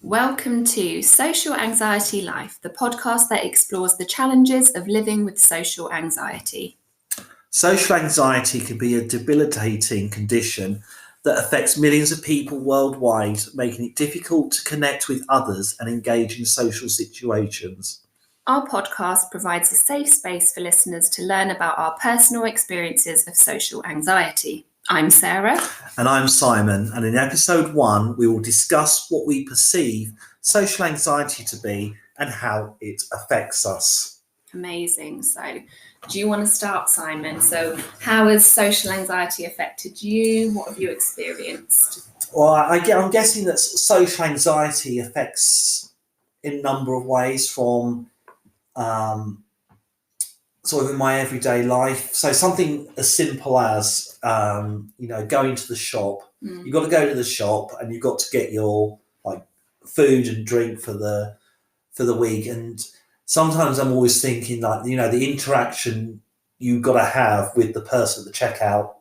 Welcome to Social Anxiety Life, the podcast that explores the challenges of living with social anxiety. Social anxiety can be a debilitating condition that affects millions of people worldwide, making it difficult to connect with others and engage in social situations. Our podcast provides a safe space for listeners to learn about our personal experiences of social anxiety. I'm Sarah. And I'm Simon, and in episode 1, we will discuss what we perceive social anxiety to be and how it affects us. Amazing. So, do you want to start, Simon? So, how has social anxiety affected you? What have you experienced? Well, I'm guessing that social anxiety affects in a number of ways from sort of in my everyday life. So something as simple as, going to the shop. You've got to go to the shop and you've got to get your food and drink for the week. And sometimes I'm always thinking the interaction you've got to have with the person at the checkout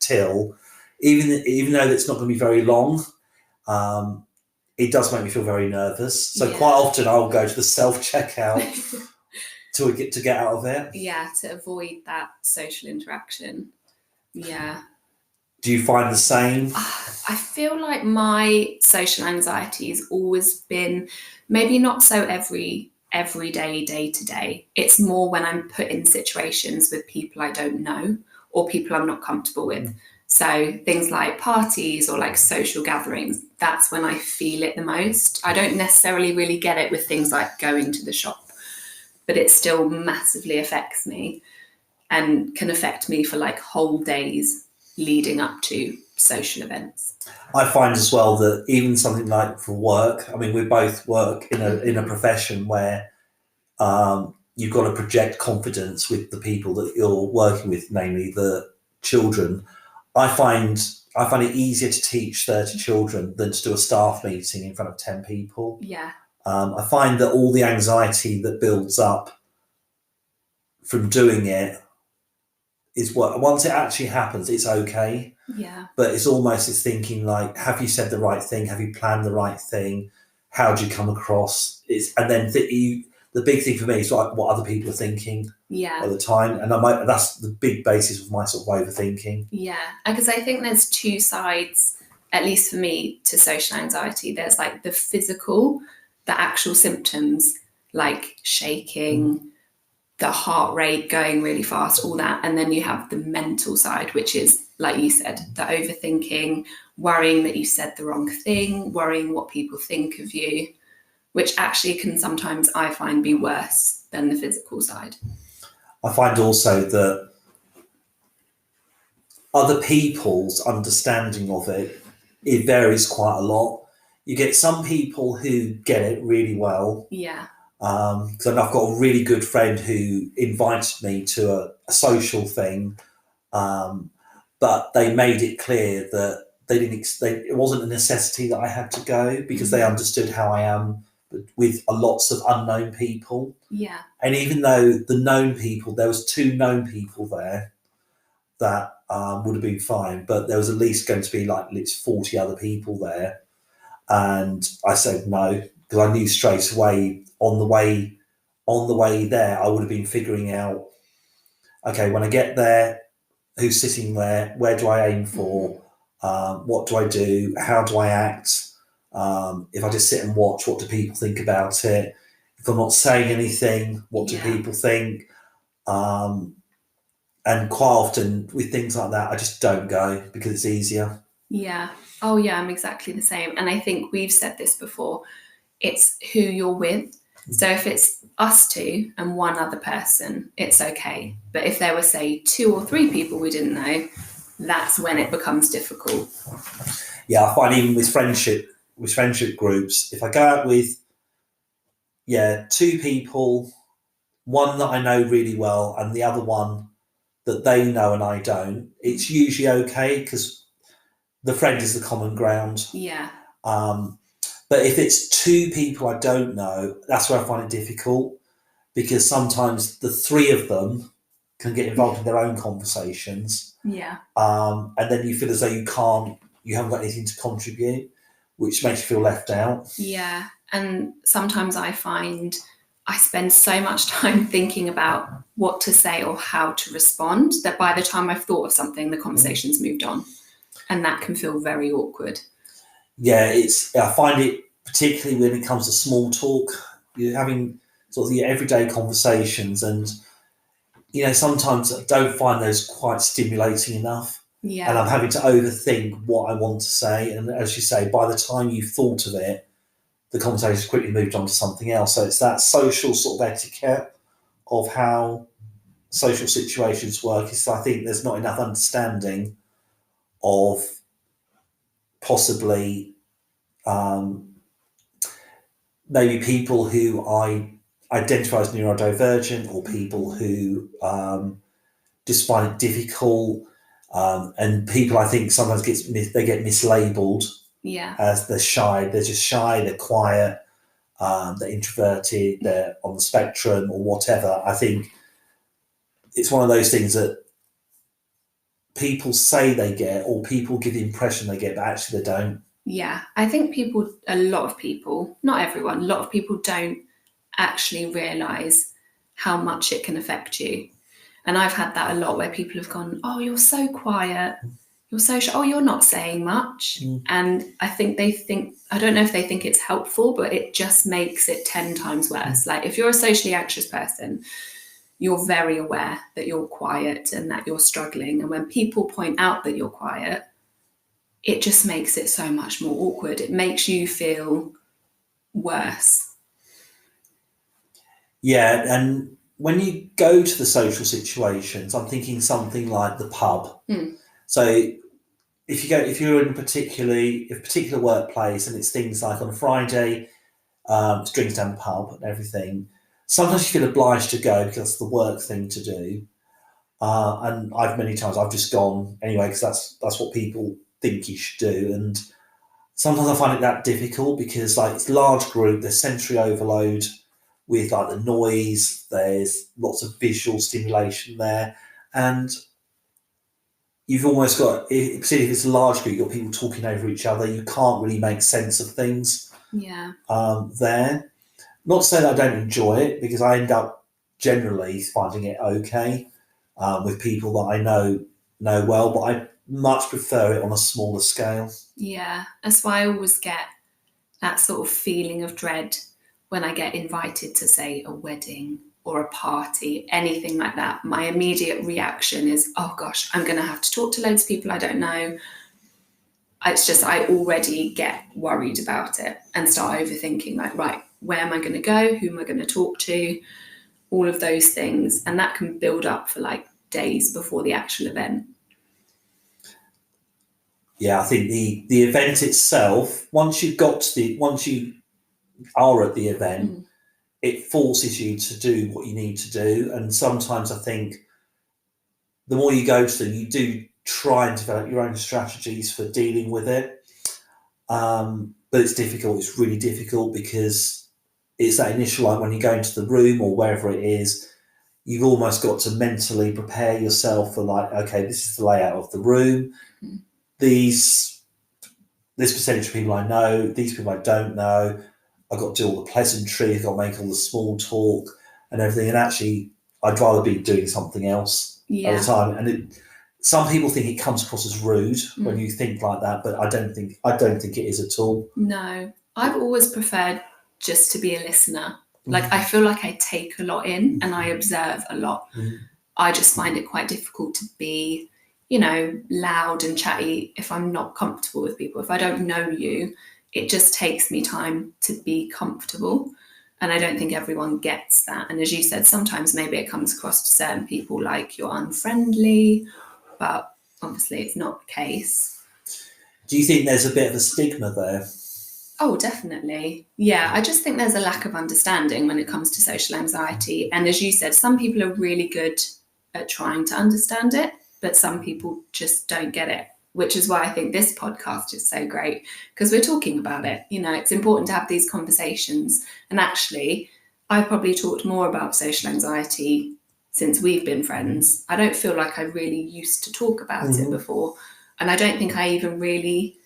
till, even though it's not going to be very long, it does make me feel very nervous. So quite often I'll go to the self-checkout to get out of it. Yeah, to avoid that social interaction. Yeah. Do you find the same? I feel like my social anxiety has always been maybe not so every day to day. It's more when I'm put in situations with people I don't know or people I'm not comfortable with. So things like parties or like social gatherings, that's when I feel it the most. I don't necessarily really get it with things like going to the shop, but it still massively affects me and can affect me for like whole days leading up to social events. I find as well that even something like for work, I mean, we both work in a profession where you've got to project confidence with the people that you're working with, namely the children. I find it easier to teach 30 children than to do a staff meeting in front of 10 people. Yeah. I find that all the anxiety that builds up from doing it is what, once it actually happens, it's okay. Yeah. But it's almost this thinking like, have you said the right thing? Have you planned the right thing? How do you come across? The big thing for me is like what other people are thinking at the time. And that's the big basis of my sort of overthinking. Yeah, because I think there's two sides, at least for me, to social anxiety. There's like the physical, the actual symptoms like shaking, the heart rate going really fast, all that. And then you have the mental side, which is, like you said, the overthinking, worrying that you said the wrong thing, worrying what people think of you, which actually can sometimes, I find, be worse than the physical side. I find also that other people's understanding of it varies quite a lot. You get some people who get it really well. Yeah. Because I've got a really good friend who invited me to a social thing, but they made it clear that it wasn't a necessity that I had to go because they understood how I am with lots of unknown people. Yeah. And even though the known people, there was 2 known people there that would have been fine, but there was at least going to be like at least 40 other people there. And I said no, because I knew straight away on the way there, I would have been figuring out, okay, when I get there, who's sitting there? Where do I aim for? What do I do? How do I act? If I just sit and watch, what do people think about it? If I'm not saying anything, what do people think? And quite often with things like that, I just don't go because it's easier. Yeah. Oh, yeah, I'm exactly the same. And I think we've said this before. It's who you're with. So if it's us 2 and one other person, it's okay. But if there were, say, 2 or 3 people we didn't know, that's when it becomes difficult. Yeah, I find even with friendship groups, if I go out with 2 people, one that I know really well and the other one that they know and I don't, it's usually okay because the friend is the common ground. Yeah. But if it's 2 people I don't know, that's where I find it difficult because sometimes the 3 of them can get involved in their own conversations. Yeah. And then you feel as though you haven't got anything to contribute. which makes you feel left out. Yeah. And sometimes I find I spend so much time thinking about what to say or how to respond that by the time I've thought of something, the conversation's moved on. And that can feel very awkward. Yeah, I find it particularly when it comes to small talk. You're having sort of your everyday conversations, and sometimes I don't find those quite stimulating enough. Yeah. And I'm having to overthink what I want to say. And as you say, by the time you've thought of it, the conversation's quickly moved on to something else. So it's that social sort of etiquette of how social situations work. I think there's not enough understanding of possibly maybe people who I identify as neurodivergent, or people who just find it difficult, and people I think sometimes get mislabeled as they're shy. They're just shy, they're quiet, they're introverted, they're on the spectrum or whatever. I think it's one of those things that people say they get, or people give the impression they get, but actually they don't. Yeah, I think a lot of people, not everyone, a lot of people don't actually realise how much it can affect you. And I've had that a lot where people have gone, oh, you're so quiet, you're so shy, oh, you're not saying much. And I think I don't know if they think it's helpful, but it just makes it 10 times worse. Like if you're a socially anxious person, you're very aware that you're quiet and that you're struggling. And when people point out that you're quiet, it just makes it so much more awkward. It makes you feel worse. Yeah, and when you go to the social situations, I'm thinking something like the pub. So if you're in a particular workplace, and it's things like on a Friday, it's drinks down the pub and everything. Sometimes you feel obliged to go because it's the work thing to do. And many times I've just gone anyway because that's what people think you should do. And sometimes I find it that difficult because it's a large group, there's sensory overload with the noise, there's lots of visual stimulation there, and you've almost got, particularly if it's a large group, you've got people talking over each other, you can't really make sense of things there. Not to say that I don't enjoy it, because I end up generally finding it okay with people that I know well, but I much prefer it on a smaller scale. Yeah, that's why I always get that sort of feeling of dread when I get invited to, say, a wedding or a party, anything like that. My immediate reaction is, oh gosh, I'm going to have to talk to loads of people I don't know. It's just, I already get worried about it and start overthinking, right, where am I going to go? Who am I going to talk to? All of those things. And that can build up for days before the actual event. Yeah, I think the event itself, once you are at the event, it forces you to do what you need to do. And sometimes I think the more you go to them, you do try and develop your own strategies for dealing with it. But it's difficult. It's really difficult because it's that initial, when you go into the room or wherever it is, you've almost got to mentally prepare yourself for okay, this is the layout of the room. This percentage of people I know, these people I don't know. I've got to do all the pleasantries, I've got to make all the small talk and everything. And actually, I'd rather be doing something else at the time. And some people think it comes across as rude when you think like that, but I don't think it is at all. No, I've always preferred just to be a listener. I feel like I take a lot in and I observe a lot. I just find it quite difficult to be, loud and chatty if I'm not comfortable with people. If I don't know you, it just takes me time to be comfortable. And I don't think everyone gets that. And as you said, sometimes maybe it comes across to certain people like you're unfriendly, but obviously it's not the case. Do you think there's a bit of a stigma there? Oh, definitely. Yeah, I just think there's a lack of understanding when it comes to social anxiety. And as you said, some people are really good at trying to understand it, but some people just don't get it, which is why I think this podcast is so great, because we're talking about it. It's important to have these conversations. And actually, I've probably talked more about social anxiety since we've been friends. I don't feel like I really used to talk about it before. And I don't think I even really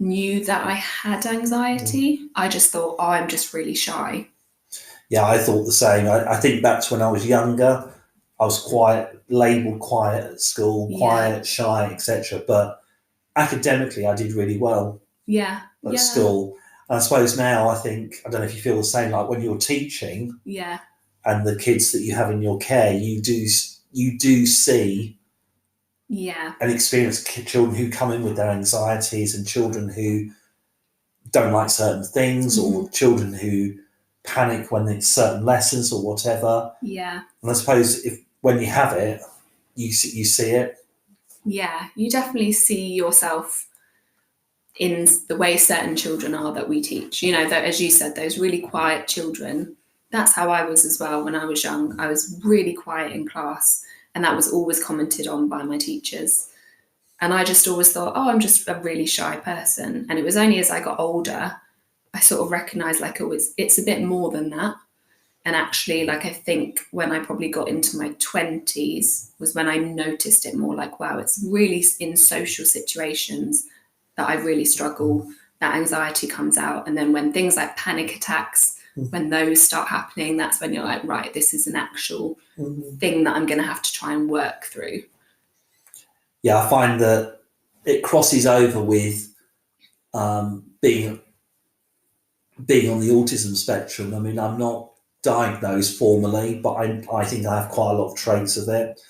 knew that I had anxiety. I just thought, oh, I'm just really shy. Yeah, I thought the same. I think back to when I was younger. I was labelled quiet at school, Yeah. quiet, shy, etc. But academically, I did really well Yeah. at school. And I suppose now I don't know if you feel the same, like when you're teaching Yeah. and the kids that you have in your care, you do see Yeah. and experience children who come in with their anxieties and children who don't like certain things or children who panic when it's certain lessons or whatever. Yeah. And I suppose when you have it, you see it. Yeah, you definitely see yourself in the way certain children are that we teach. You know, that, as you said, those really quiet children. That's how I was as well when I was young. I was really quiet in class, and that was always commented on by my teachers. And I just always thought, oh, I'm just a really shy person. And it was only as I got older, I sort of recognised like, oh, it's a bit more than that. And actually, like, I think when I probably got into my 20s was when I noticed it more, like, wow, it's really in social situations that I really struggle. That anxiety comes out. And then when things like panic attacks, when those start happening, that's when you're like, right, this is an actual thing that I'm going to have to try and work through. Yeah, I find that it crosses over with being on the autism spectrum. I mean, I'm not diagnosed formally, but I think I have quite a lot of traits of it.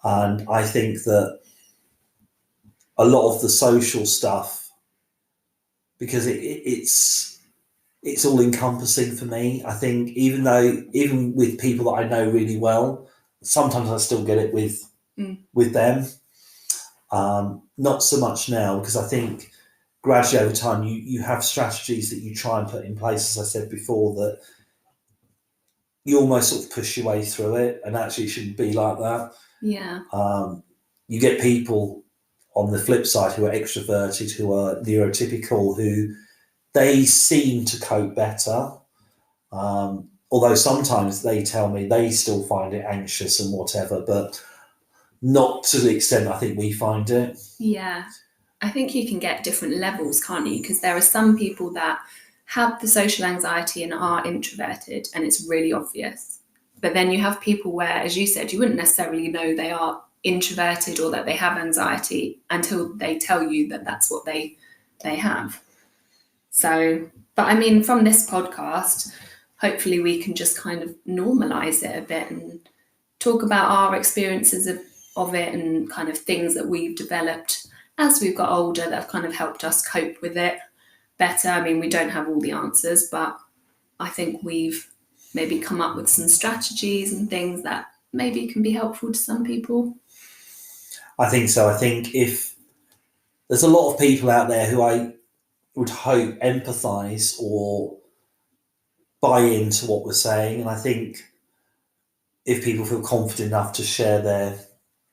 And I think that a lot of the social stuff, because it's all encompassing for me. I think even with people that I know really well, sometimes I still get it with them. Not so much now, because I think gradually over time you have strategies that you try and put in place, as I said before, that you almost sort of push your way through it, and actually it shouldn't be like that. Yeah. You get people on the flip side who are extroverted, who are neurotypical, who they seem to cope better. Although sometimes they tell me they still find it anxious and whatever, but not to the extent I think we find it. Yeah. I think you can get different levels, can't you? Because there are some people that have the social anxiety and are introverted, and it's really obvious. But then you have people where, as you said, you wouldn't necessarily know they are introverted or that they have anxiety until they tell you that that's what they have. So, but I mean, from this podcast, hopefully we can just kind of normalize it a bit and talk about our experiences of it and kind of things that we've developed as we've got older that have kind of helped us cope with it better. I mean, we don't have all the answers, but I think we've maybe come up with some strategies and things that maybe can be helpful to some people. I think so. I think if there's a lot of people out there who I would hope empathise or buy into what we're saying, and I think if people feel confident enough to share their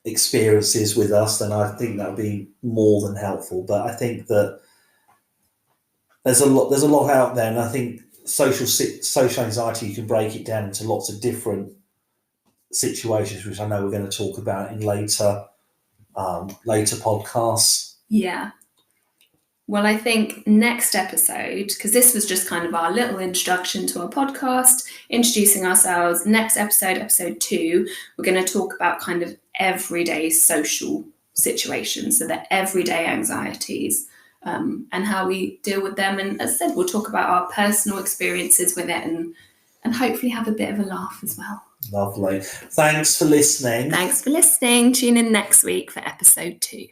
experiences with us, then I think that would be more than helpful. But I think that there's a lot out there, and I think social anxiety, you can break it down into lots of different situations, which I know we're going to talk about in later podcasts. Yeah. Well, I think next episode, because this was just kind of our little introduction to our podcast, introducing ourselves. Next episode, episode 2, we're going to talk about kind of everyday social situations, so the everyday anxieties, and how we deal with them. And as I said, we'll talk about our personal experiences with it and hopefully have a bit of a laugh as well. Lovely. Thanks for listening. Thanks for listening. Tune in next week for episode 2.